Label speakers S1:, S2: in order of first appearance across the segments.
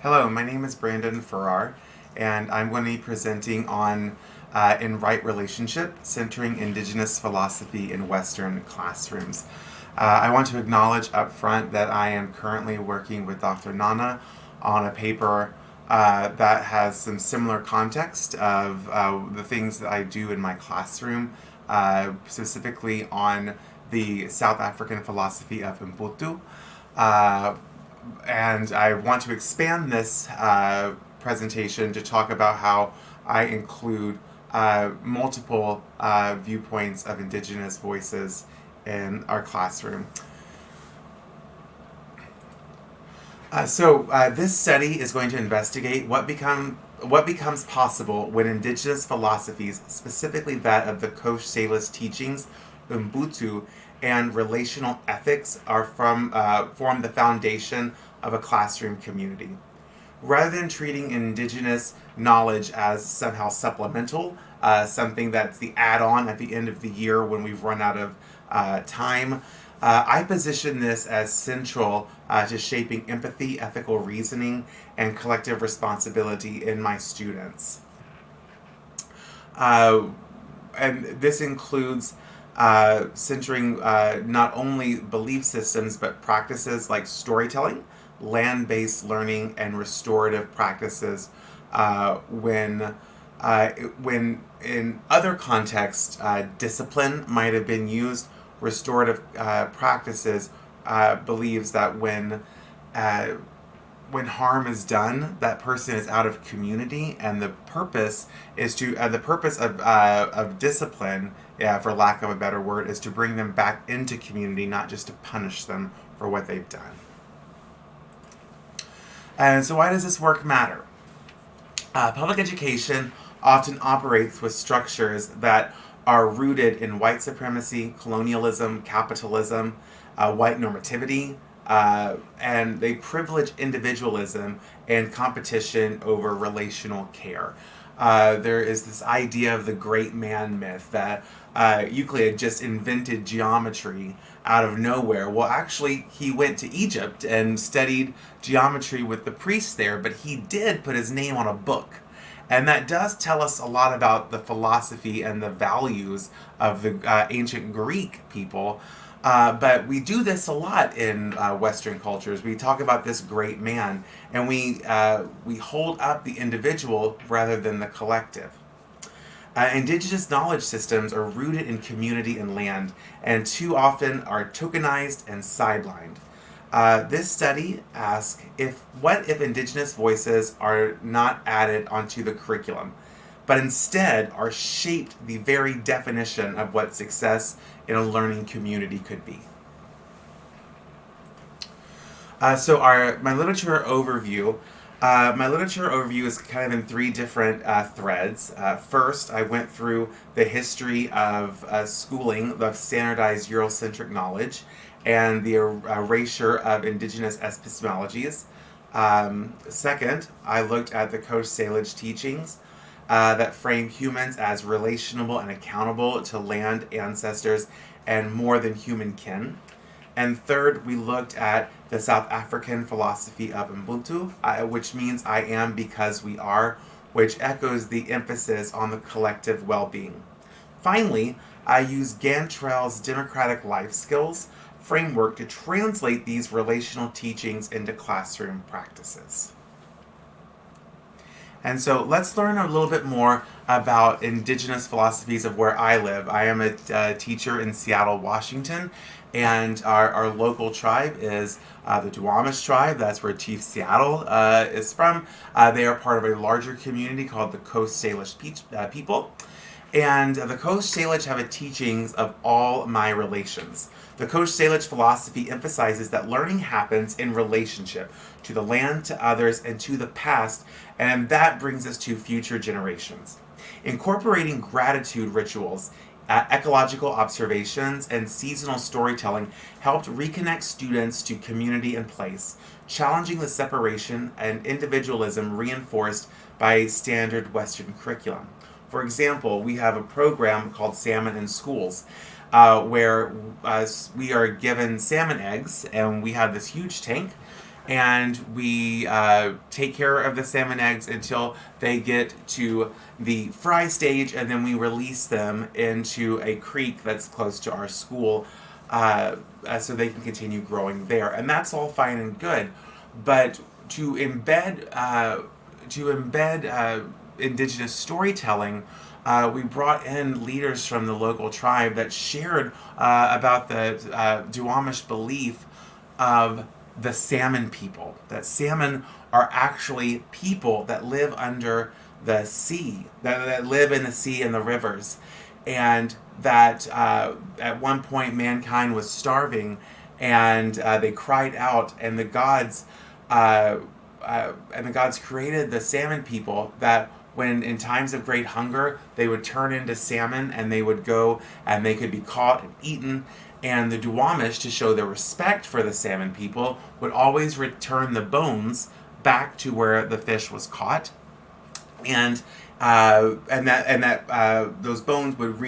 S1: Hello, my name is Brandon Farrar, and I'm going to be presenting on In Right Relationship, Centering Indigenous Philosophy in Western Classrooms. I want to acknowledge up front that I am currently working with Dr. Nana on a paper that has some similar context of the things that I do in my classroom, specifically on the South African philosophy of Ubuntu. Uh, and I want to expand this presentation to talk about how I include multiple viewpoints of Indigenous voices in our classroom. This study is going to investigate what becomes possible when Indigenous philosophies, specifically that of the Coach Salish teachings, Ubuntu, and relational ethics, are form the foundation of a classroom community. Rather than treating Indigenous knowledge as somehow supplemental, something that's the add-on at the end of the year when we've run out of time, I position this as central to shaping empathy, ethical reasoning, and collective responsibility in my students. Uh, and this includes centering not only belief systems but practices like storytelling, land based learning, and restorative practices when in other contexts discipline might have been used. Restorative practices believes that uh, when harm is done, that person is out of community, and the purpose of discipline, yeah, for lack of a better word, is to bring them back into community, not just to punish them for what they've done. And so, why does this work matter? Public education often operates with structures that are rooted in white supremacy, colonialism, capitalism, white normativity, and they privilege individualism and competition over relational care. There is this idea of the great man myth that Euclid just invented geometry out of nowhere. Well, actually, he went to Egypt and studied geometry with the priests there, but he did put his name on a book. And that does tell us a lot about the philosophy and the values of the ancient Greek people. But we do this a lot in Western cultures. We talk about this great man, and we hold up the individual rather than the collective. Indigenous knowledge systems are rooted in community and land, and too often are tokenized and sidelined. This study asks what if Indigenous voices are not added onto the curriculum, but instead are shaped the very definition of what success in a learning community could be. My literature overview. My literature overview is kind of in three different threads. First, I went through the history of schooling of standardized Eurocentric knowledge and the erasure of Indigenous epistemologies. Second, I looked at the Coach Salish teachings that frame humans as relational and accountable to land, ancestors, and more than human kin. And third, we looked at the South African philosophy of Ubuntu, which means I am because we are, which echoes the emphasis on the collective well-being. Finally, I used Gantrell's democratic life skills framework to translate these relational teachings into classroom practices. And so let's learn a little bit more about Indigenous philosophies of where I live. I am a teacher in Seattle, Washington, and our local tribe is the Duwamish tribe. That's where Chief Seattle is from. They are part of a larger community called the Coast Salish people. And the Coast Salish have a teachings of all my relations. The Coast Salish philosophy emphasizes that learning happens in relationship to the land, to others, and to the past, and that brings us to future generations. Incorporating gratitude rituals, ecological observations, and seasonal storytelling helped reconnect students to community and place, challenging the separation and individualism reinforced by standard Western curriculum. For example, we have a program called Salmon in Schools, where we are given salmon eggs, and we have this huge tank, and we take care of the salmon eggs until they get to the fry stage, and then we release them into a creek that's close to our school, so they can continue growing there. And that's all fine and good, but to embed indigenous storytelling, we brought in leaders from the local tribe that shared about the Duwamish belief of the salmon people. That salmon are actually people that live under the sea, that live in the sea and the rivers, and that at one point mankind was starving, and they cried out, and the gods created the salmon people that when in times of great hunger they would turn into salmon, and they would go and they could be caught and eaten, and the Duwamish, to show their respect for the salmon people, would always return the bones back to where the fish was caught, and those bones would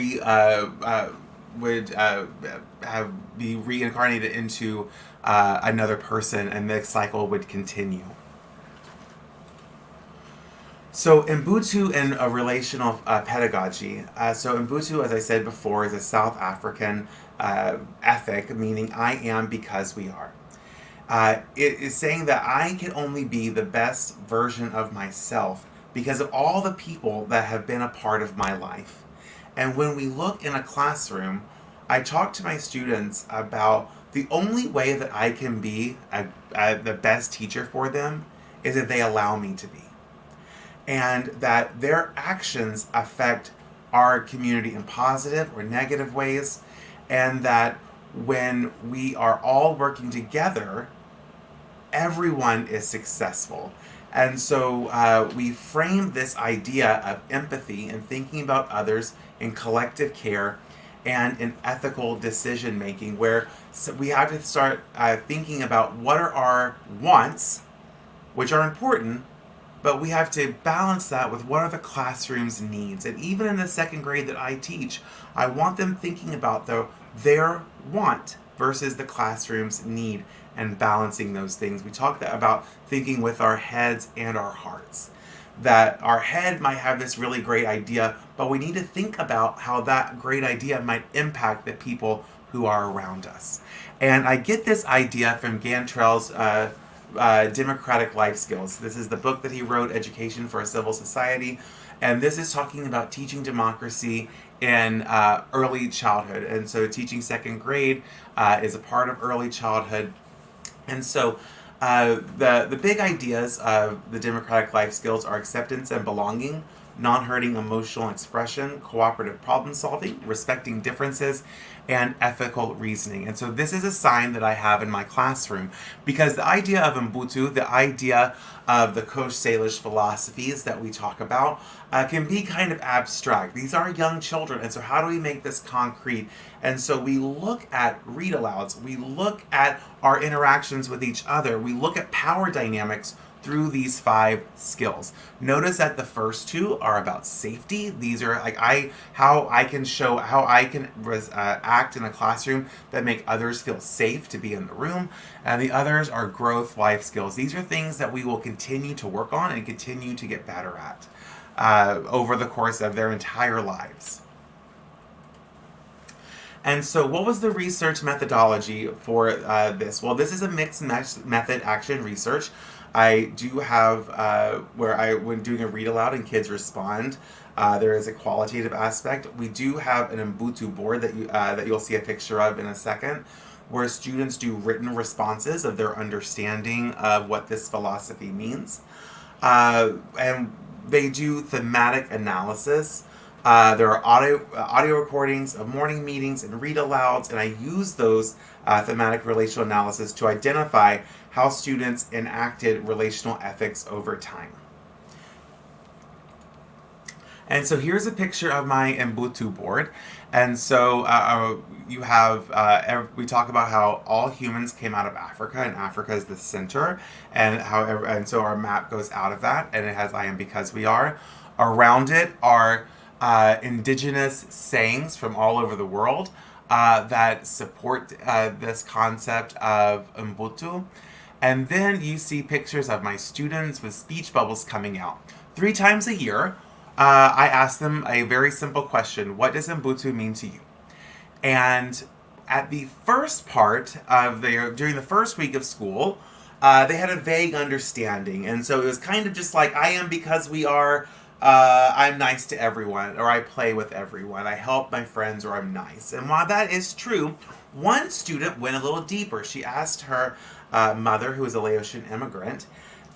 S1: be reincarnated into another person, and the cycle would continue. So Ubuntu and a relational pedagogy. So Ubuntu, as I said before, is a South African ethic, meaning I am because we are. It is saying that I can only be the best version of myself because of all the people that have been a part of my life. And when we look in a classroom, I talk to my students about the only way that I can be the best teacher for them is if they allow me to be, and that their actions affect our community in positive or negative ways, and that when we are all working together, everyone is successful. And so we frame this idea of empathy and thinking about others in collective care and in ethical decision making, where we have to start thinking about what are our wants, which are important, but we have to balance that with what are the classroom's needs. And even in the second grade that I teach, I want them thinking about their want versus the classroom's need, and balancing those things. We talked about thinking with our heads and our hearts. That our head might have this really great idea, but we need to think about how that great idea might impact the people who are around us. And I get this idea from Gantrell's Democratic Life Skills. This is the book that he wrote, Education for a Civil Society. And this is talking about teaching democracy in early childhood. And so teaching second grade is a part of early childhood. And so the big ideas of the democratic life skills are acceptance and belonging, non-hurting emotional expression, cooperative problem solving, respecting differences, and ethical reasoning. And so this is a sign that I have in my classroom, because the idea of Ubuntu, the idea of the Coach Salish philosophies that we talk about, can be kind of abstract. These are young children, and so how do we make this concrete? And so we look at read alouds, we look at our interactions with each other, we look at power dynamics through these 5 skills. Notice that the first 2 are about safety. These are like how I can show how I can act in a classroom that make others feel safe to be in the room. And the others are growth life skills. These are things that we will continue to work on and continue to get better at over the course of their entire lives. And so what was the research methodology for this? Well, this is a mixed method action research. I do have when doing a read aloud and kids respond, there is a qualitative aspect. We do have an Ubuntu board that you'll see a picture of in a second, where students do written responses of their understanding of what this philosophy means, and they do thematic analysis. There are audio recordings of morning meetings and read alouds, and I use those thematic relational analysis to identify how students enacted relational ethics over time. And so here's a picture of my Ubuntu board. And so you have, we talk about how all humans came out of Africa, and Africa is the center, and so our map goes out of that, and it has I am because we are. Around it are indigenous sayings from all over the world that support this concept of Ubuntu. And then you see pictures of my students with speech bubbles coming out. 3 times a year, I ask them a very simple question: what does Ubuntu mean to you? And at the first part of during the first week of school, they had a vague understanding. And so it was kind of just like, I am because we are, I'm nice to everyone, or I play with everyone, I help my friends, or I'm nice. And while that is true, one student went a little deeper. She asked her mother, who was a Laotian immigrant,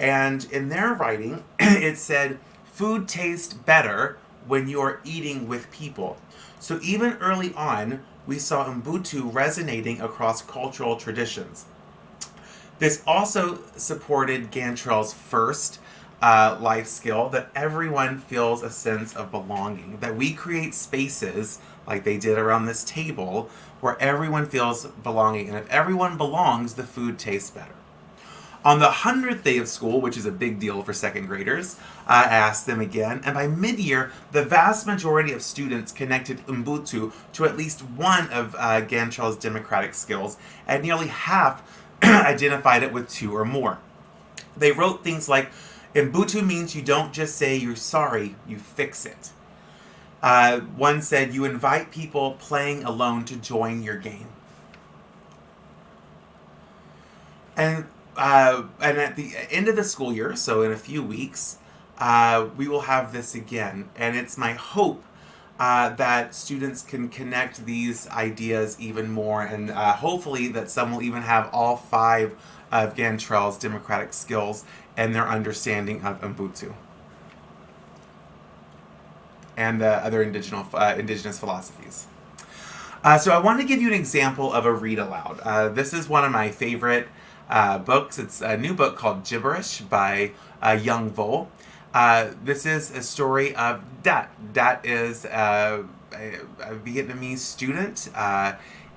S1: and in their writing, it said, food tastes better when you're eating with people. So even early on, we saw Ubuntu resonating across cultural traditions. This also supported Gantrell's first life skill, that everyone feels a sense of belonging, that we create spaces like they did around this table where everyone feels belonging, and if everyone belongs, the food tastes better. On the 100th day of school, which is a big deal for second graders, I asked them again, and by mid-year, the vast majority of students connected Ubuntu to at least one of Gantrell's democratic skills, and nearly half identified it with 2 or more. They wrote things like, Ubuntu means you don't just say you're sorry, you fix it. One said, you invite people playing alone to join your game. And at the end of the school year, so in a few weeks, we will have this again. And it's my hope that students can connect these ideas even more, and hopefully that some will even have all 5 of Gantrell's democratic skills and their understanding of Ubuntu and the other indigenous philosophies. So I want to give you an example of a read aloud. This is one of my favorite books. It's a new book called Gibberish by Young Vo. This is a story of Dat. Dat is a Vietnamese student,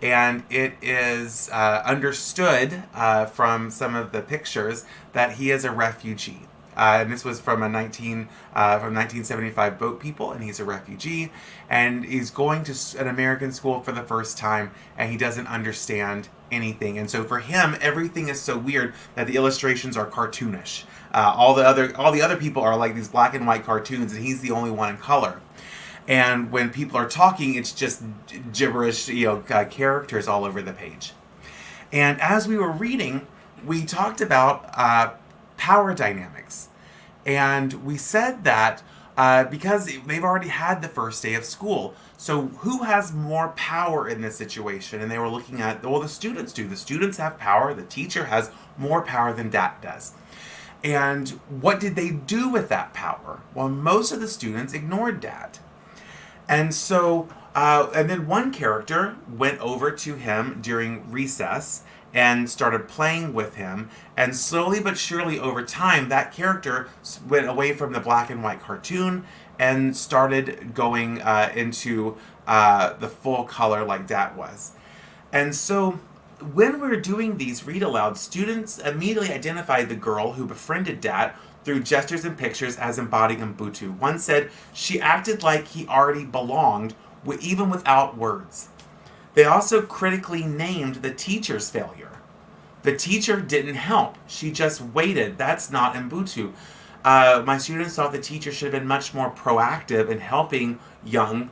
S1: and it is understood from some of the pictures that he is a refugee. And this was from 1975 Boat People, and he's a refugee, and he's going to an American school for the first time, and he doesn't understand anything. And so for him, everything is so weird that the illustrations are cartoonish. All the other people are like these black and white cartoons, and he's the only one in color. And when people are talking, it's just gibberish, characters all over the page. And as we were reading, we talked about power dynamics. And we said that because they've already had the first day of school, so who has more power in this situation? And they were looking at, well, the students do. The students have power. The teacher has more power than Dat does. And what did they do with that power? Well, most of the students ignored Dat. And so, and then one character went over to him during recess and started playing with him, and slowly but surely over time, that character went away from the black and white cartoon and started going into the full color like Dat was. And so when we were doing these read-aloud, students immediately identified the girl who befriended Dat through gestures and pictures as embodying Ubuntu. One said she acted like he already belonged, even without words. They also critically named the teacher's failure. The teacher didn't help. She just waited. That's not Ubuntu. My students thought the teacher should have been much more proactive in helping young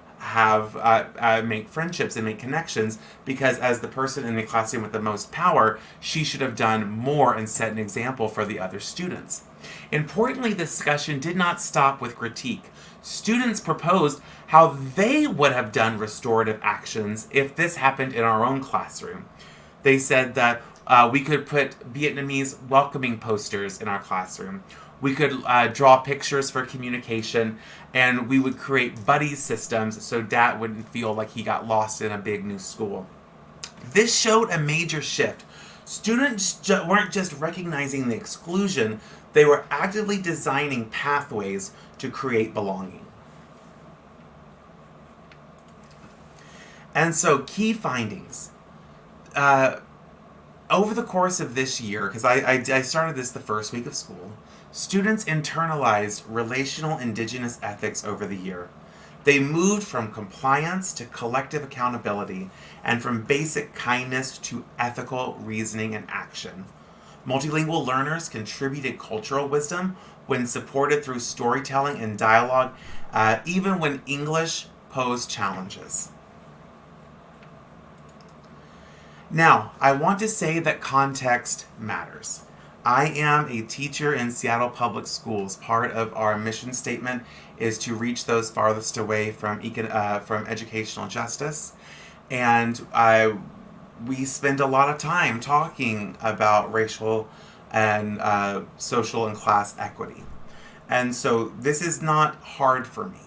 S1: make friendships and make connections, because as the person in the classroom with the most power, she should have done more and set an example for the other students. Importantly, the discussion did not stop with critique. Students proposed how they would have done restorative actions if this happened in our own classroom. They said that we could put Vietnamese welcoming posters in our classroom. We could draw pictures for communication, and we would create buddy systems so Dat wouldn't feel like he got lost in a big new school. This showed a major shift. Students weren't just recognizing the exclusion, they were actively designing pathways to create belonging. And so, key findings. Over the course of this year, because I started this the first week of school, students internalized relational Indigenous ethics over the year. They moved from compliance to collective accountability, and from basic kindness to ethical reasoning and action. Multilingual learners contributed cultural wisdom when supported through storytelling and dialogue, even when English posed challenges. Now, I want to say that context matters. I am a teacher in Seattle Public Schools. Part of our mission statement is to reach those farthest away from educational justice. And we spend a lot of time talking about racial and social and class equity. And so this is not hard for me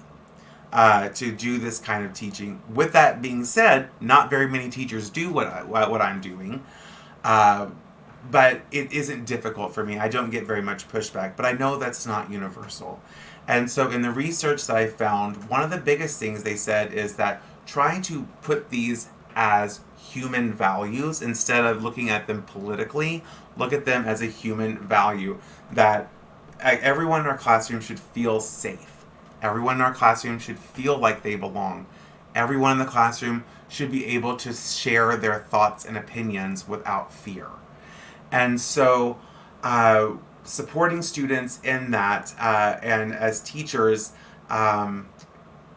S1: to do this kind of teaching. With that being said, not very many teachers do what I'm doing, but it isn't difficult for me. I don't get very much pushback, but I know that's not universal. And so in the research that I found, one of the biggest things they said is that trying to put these as human values instead of looking at them politically, look at them as a human value, that everyone in our classroom should feel safe. Everyone in our classroom should feel like they belong. Everyone in the classroom should be able to share their thoughts and opinions without fear. And so, supporting students in that, and as teachers, kind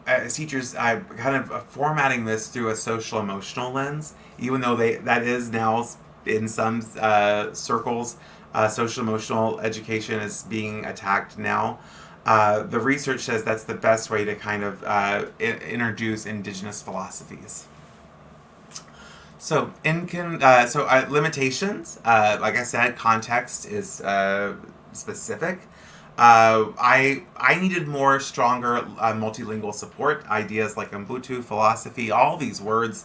S1: of formatting this through a social emotional lens, even though that is now in some circles, social emotional education is being attacked now. The research says that's the best way to kind of introduce Indigenous philosophies. So, limitations. Like I said, context is specific. I needed more stronger multilingual support. Ideas like Ubuntu, philosophy, all these words.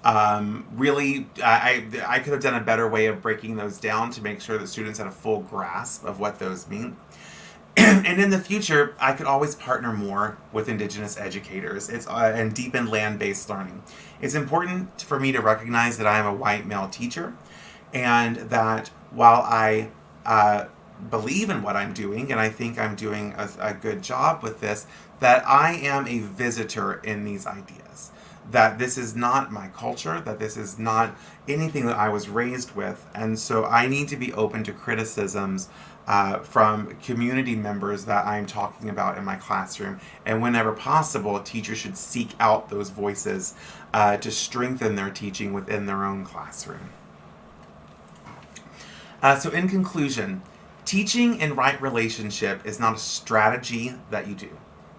S1: Really, I could have done a better way of breaking those down to make sure that students had a full grasp of what those mean. And in the future, I could always partner more with Indigenous educators and deepen land-based learning. It's important for me to recognize that I am a white male teacher, and that while I believe in what I'm doing, and I think I'm doing a good job with this, that I am a visitor in these ideas. That this is not my culture, that this is not anything that I was raised with, and so I need to be open to criticisms from community members that I'm talking about in my classroom. And whenever possible, teachers should seek out those voices to strengthen their teaching within their own classroom. So in conclusion, teaching in right relationship is not a strategy that you do.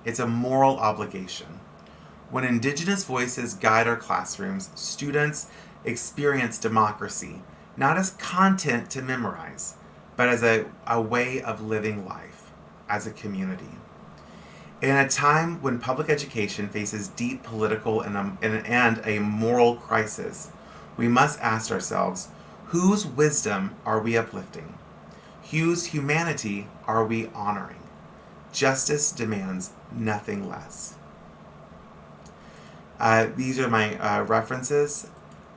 S1: It's a moral obligation. When Indigenous voices guide our classrooms, students experience democracy, not as content to memorize, but as a way of living life as a community. In a time when public education faces deep political and a moral crisis, we must ask ourselves, whose wisdom are we uplifting? Whose humanity are we honoring? Justice demands nothing less. These are my references.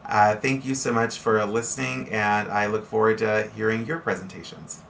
S1: Thank you so much for listening, and I look forward to hearing your presentations.